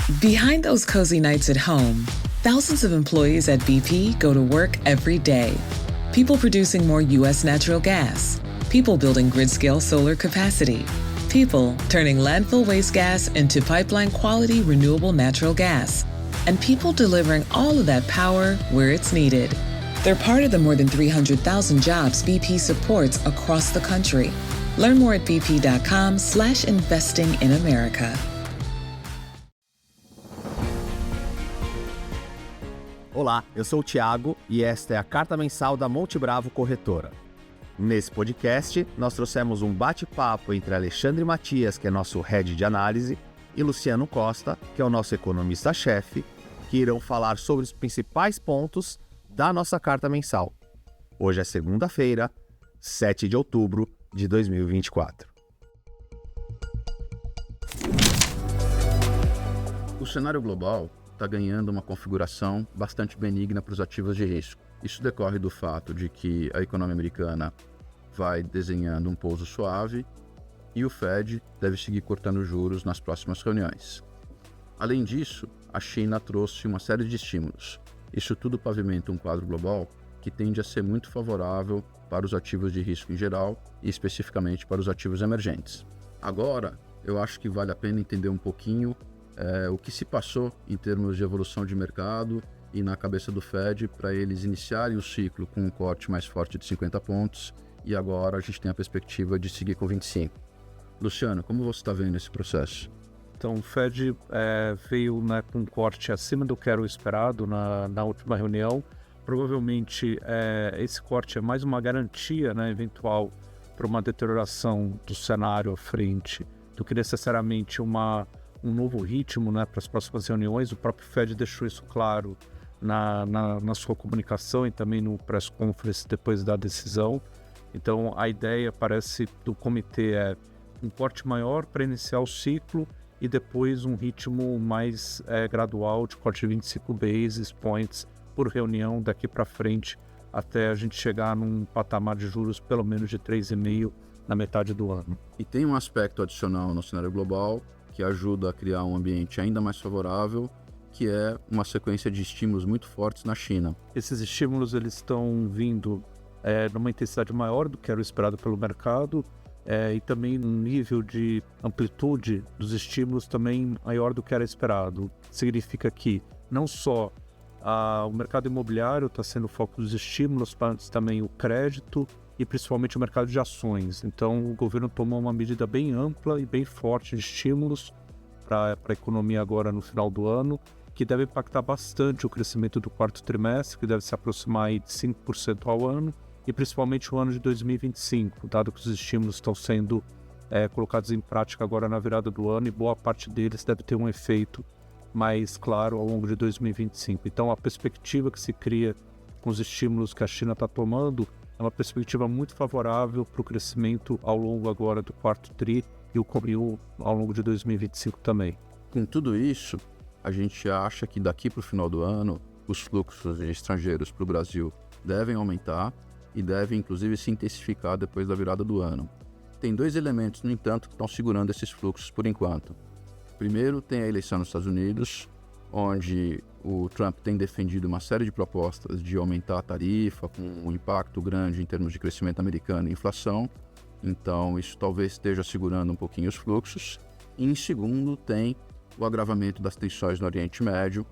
Behind those cozy nights at home, thousands of employees at BP go to work every day. People producing more U.S. natural gas. People building grid-scale solar capacity. People turning landfill waste gas into pipeline-quality renewable natural gas. And people delivering all of that power where it's needed. They're part of the more than 300,000 jobs BP supports across the country. Learn more at bp.com/investing in America. Olá, eu sou o Thiago e esta é a Carta Mensal da Monte Bravo Corretora. Nesse podcast, nós trouxemos um bate-papo entre Alexandre Matias, que é nosso head de análise, e Luciano Costa, que é o nosso economista-chefe, que irão falar sobre os principais pontos da nossa carta mensal. Hoje é segunda-feira, 7 de outubro de 2024. O cenário global está ganhando uma configuração bastante benigna para os ativos de risco. Isso decorre do fato de que a economia americana vai desenhando um pouso suave e o Fed deve seguir cortando juros nas próximas reuniões. Além disso, a China trouxe uma série de estímulos. Isso tudo pavimenta um quadro global que tende a ser muito favorável para os ativos de risco em geral e especificamente para os ativos emergentes. Agora, eu acho que vale a pena entender um pouquinho o que se passou em termos de evolução de mercado e na cabeça do Fed para eles iniciarem o ciclo com um corte mais forte de 50 pontos e agora a gente tem a perspectiva de seguir com 25. Luciano, como você está vendo esse processo? Então, o Fed veio com um corte acima do que era o esperado na última reunião. Provavelmente, esse corte é mais uma garantia eventual para uma deterioração do cenário à frente do que necessariamente um novo ritmo para as próximas reuniões. O próprio Fed deixou isso claro na sua comunicação e também no press conference depois da decisão. Então, a ideia parece do comitê é um corte maior para iniciar o ciclo e depois um ritmo mais gradual de corte de 25 basis points por reunião daqui para frente até a gente chegar num patamar de juros pelo menos de 3,5% na metade do ano. E tem um aspecto adicional no cenário global que ajuda a criar um ambiente ainda mais favorável, que é uma sequência de estímulos muito fortes na China. Esses estímulos eles estão vindo numa intensidade maior do que era o esperado pelo mercado e também um nível de amplitude dos estímulos também maior do que era esperado. Significa que não só o mercado imobiliário está sendo o foco dos estímulos, mas também o crédito e principalmente o mercado de ações. Então o governo tomou uma medida bem ampla e bem forte de estímulos para a economia agora no final do ano, que deve impactar bastante o crescimento do quarto trimestre, que deve se aproximar aí de 5% ao ano, e principalmente o ano de 2025, dado que os estímulos estão sendo colocados em prática agora na virada do ano, e boa parte deles deve ter um efeito mais claro ao longo de 2025. Então a perspectiva que se cria com os estímulos que a China está tomando é uma perspectiva muito favorável para o crescimento ao longo agora do quarto tri e o ao longo de 2025 também. Com tudo isso, a gente acha que daqui para o final do ano, os fluxos de estrangeiros para o Brasil devem aumentar e devem inclusive se intensificar depois da virada do ano. Tem dois elementos, no entanto, que estão segurando esses fluxos por enquanto. Primeiro, tem a eleição nos Estados Unidos, onde o Trump tem defendido uma série de propostas de aumentar a tarifa, com um impacto grande em termos de crescimento americano e inflação. Então, isso talvez esteja segurando um pouquinho os fluxos. E, em segundo, tem o agravamento das tensões no Oriente Médio,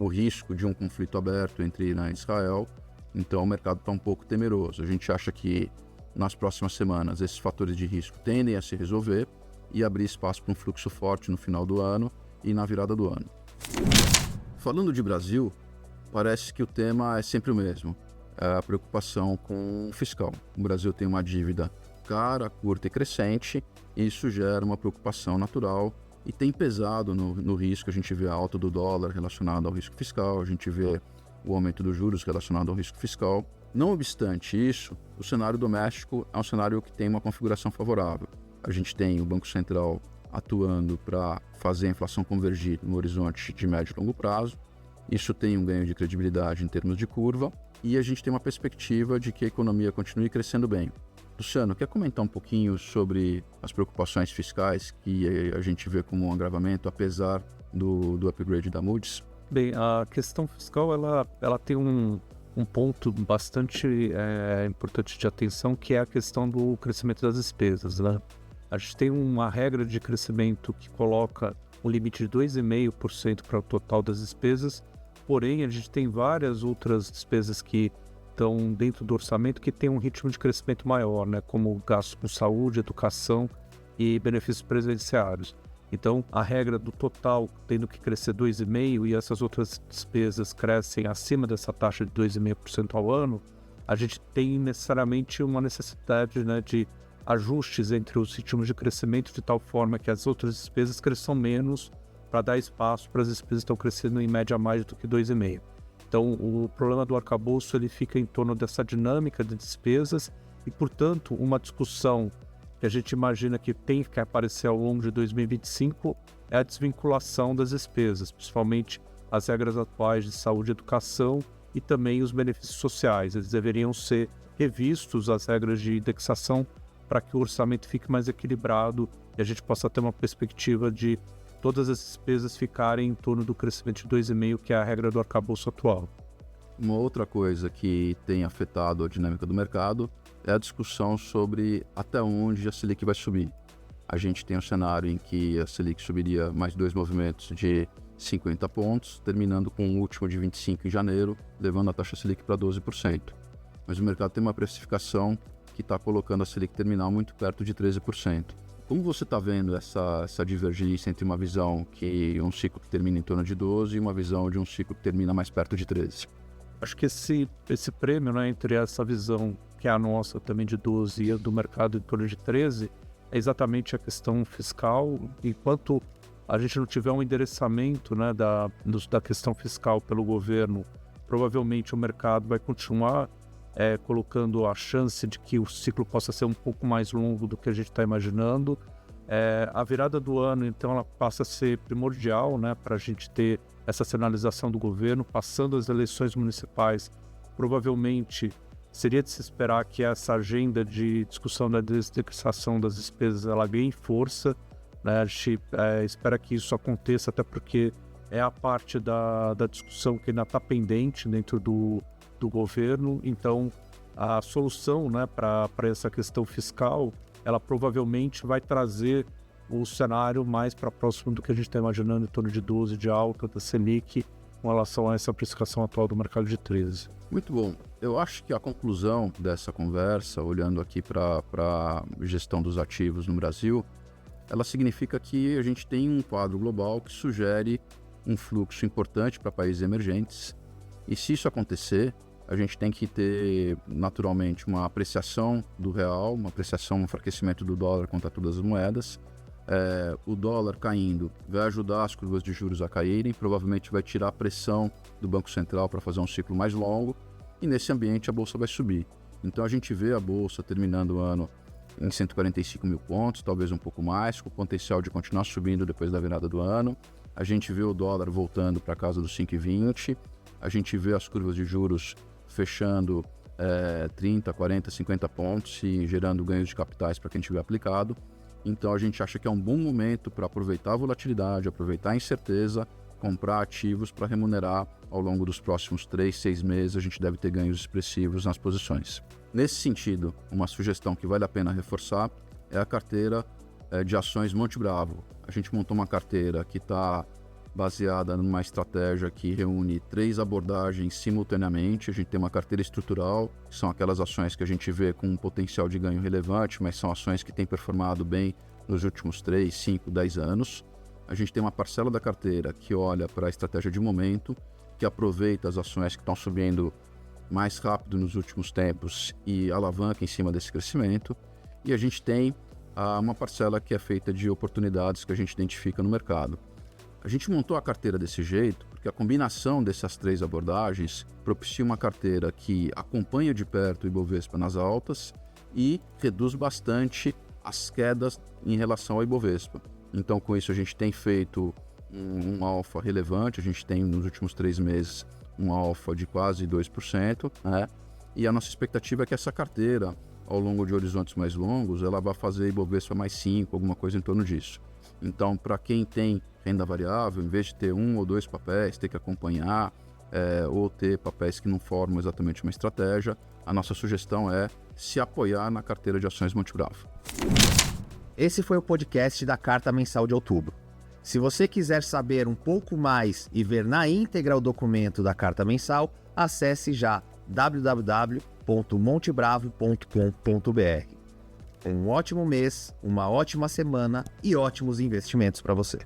o risco de um conflito aberto entre Irã e Israel. Então, o mercado está um pouco temeroso. A gente acha que, nas próximas semanas, esses fatores de risco tendem a se resolver e abrir espaço para um fluxo forte no final do ano e na virada do ano. Falando de Brasil, parece que o tema é sempre o mesmo, é a preocupação com o fiscal. O Brasil tem uma dívida cara, curta e crescente, e isso gera uma preocupação natural e tem pesado no risco. A gente vê a alta do dólar relacionada ao risco fiscal, a gente vê o aumento dos juros relacionado ao risco fiscal. Não obstante isso, o cenário doméstico é um cenário que tem uma configuração favorável. A gente tem o Banco Central atuando para fazer a inflação convergir no horizonte de médio e longo prazo. Isso tem um ganho de credibilidade em termos de curva e a gente tem uma perspectiva de que a economia continue crescendo bem. Luciano, quer comentar um pouquinho sobre as preocupações fiscais que a gente vê como um agravamento, apesar do upgrade da Moody's? Bem, a questão fiscal ela tem um ponto bastante importante de atenção, que é a questão do crescimento das despesas, né? A gente tem uma regra de crescimento que coloca um limite de 2,5% para o total das despesas, porém a gente tem várias outras despesas que estão dentro do orçamento que tem um ritmo de crescimento maior, né? Como gastos com saúde, educação e benefícios previdenciários. Então, a regra do total tendo que crescer 2,5% e essas outras despesas crescem acima dessa taxa de 2,5% ao ano, a gente tem necessariamente uma necessidade, né, de ajustes entre os ritmos de crescimento de tal forma que as outras despesas cresçam menos para dar espaço para as despesas que estão crescendo em média mais do que 2,5%. Então, o problema do arcabouço ele fica em torno dessa dinâmica de despesas e, portanto, uma discussão que a gente imagina que tem que aparecer ao longo de 2025 é a desvinculação das despesas, principalmente as regras atuais de saúde e educação e também os benefícios sociais. Eles deveriam ser revistos, as regras de indexação, para que o orçamento fique mais equilibrado e a gente possa ter uma perspectiva de todas as despesas ficarem em torno do crescimento de 2,5%, que é a regra do arcabouço atual. Uma outra coisa que tem afetado a dinâmica do mercado é a discussão sobre até onde a Selic vai subir. A gente tem um cenário em que a Selic subiria mais 2 movimentos de 50 pontos, terminando com o último de 25 em janeiro, levando a taxa Selic para 12%. Mas o mercado tem uma precificação que está colocando a Selic terminal muito perto de 13%. Como você está vendo essa divergência entre uma visão que um ciclo que termina em torno de 12 e uma visão de um ciclo que termina mais perto de 13? Acho que esse prêmio, né, entre essa visão que é a nossa também de 12 e a do mercado em torno de 13, é exatamente a questão fiscal. Enquanto a gente não tiver um endereçamento, né, da questão fiscal pelo governo, provavelmente o mercado vai continuar colocando a chance de que o ciclo possa ser um pouco mais longo do que a gente está imaginando. A virada do ano, então, ela passa a ser primordial, né, para a gente ter essa sinalização do governo. Passando as eleições municipais, provavelmente seria de se esperar que essa agenda de discussão da desindexação das despesas ela ganhe força, né? A gente espera que isso aconteça, até porque é a parte da discussão que ainda está pendente dentro do governo. Então, a solução, né, para essa questão fiscal, ela provavelmente vai trazer o cenário mais para próximo do que a gente está imaginando, em torno de 12 de alta da Selic, com relação a essa precificação atual do mercado de 13. Muito bom. Eu acho que a conclusão dessa conversa, olhando aqui para a gestão dos ativos no Brasil, ela significa que a gente tem um quadro global que sugere um fluxo importante para países emergentes. E se isso acontecer, a gente tem que ter, naturalmente, uma apreciação do real, um enfraquecimento do dólar contra todas as moedas. O dólar caindo vai ajudar as curvas de juros a caírem, provavelmente vai tirar a pressão do Banco Central para fazer um ciclo mais longo, e nesse ambiente a Bolsa vai subir. Então a gente vê a Bolsa terminando o ano em 145 mil pontos, talvez um pouco mais, com o potencial de continuar subindo depois da virada do ano. A gente vê o dólar voltando para casa dos 5,20, a gente vê as curvas de juros fechando 30, 40, 50 pontos e gerando ganhos de capitais para quem tiver aplicado. Então a gente acha que é um bom momento para aproveitar a volatilidade, aproveitar a incerteza, comprar ativos para remunerar ao longo dos próximos 3, 6 meses. A gente deve ter ganhos expressivos nas posições. Nesse sentido, uma sugestão que vale a pena reforçar é a carteira de ações Monte Bravo. A gente montou uma carteira que está baseada numa estratégia que reúne 3 abordagens simultaneamente. A gente tem uma carteira estrutural, que são aquelas ações que a gente vê com um potencial de ganho relevante, mas são ações que têm performado bem nos últimos 3, 5, 10 anos. A gente tem uma parcela da carteira que olha para a estratégia de momento, que aproveita as ações que estão subindo mais rápido nos últimos tempos e alavanca em cima desse crescimento. E a gente tem uma parcela que é feita de oportunidades que a gente identifica no mercado. A gente montou a carteira desse jeito porque a combinação dessas 3 abordagens propicia uma carteira que acompanha de perto o Ibovespa nas altas e reduz bastante as quedas em relação ao Ibovespa. Então, com isso, a gente tem feito um alfa relevante, a gente tem nos últimos 3 meses um alfa de quase 2%, né? E a nossa expectativa é que essa carteira ao longo de horizontes mais longos, ela vai fazer Ibovespa mais 5, alguma coisa em torno disso. Então, para quem tem renda variável, em vez de ter 1 ou 2 papéis, ter que acompanhar, ou ter papéis que não formam exatamente uma estratégia, a nossa sugestão é se apoiar na carteira de ações Monte Bravo. Esse foi o podcast da Carta Mensal de outubro. Se você quiser saber um pouco mais e ver na íntegra o documento da Carta Mensal, acesse já www.montebravo.com.br. Um ótimo mês, uma ótima semana e ótimos investimentos para você.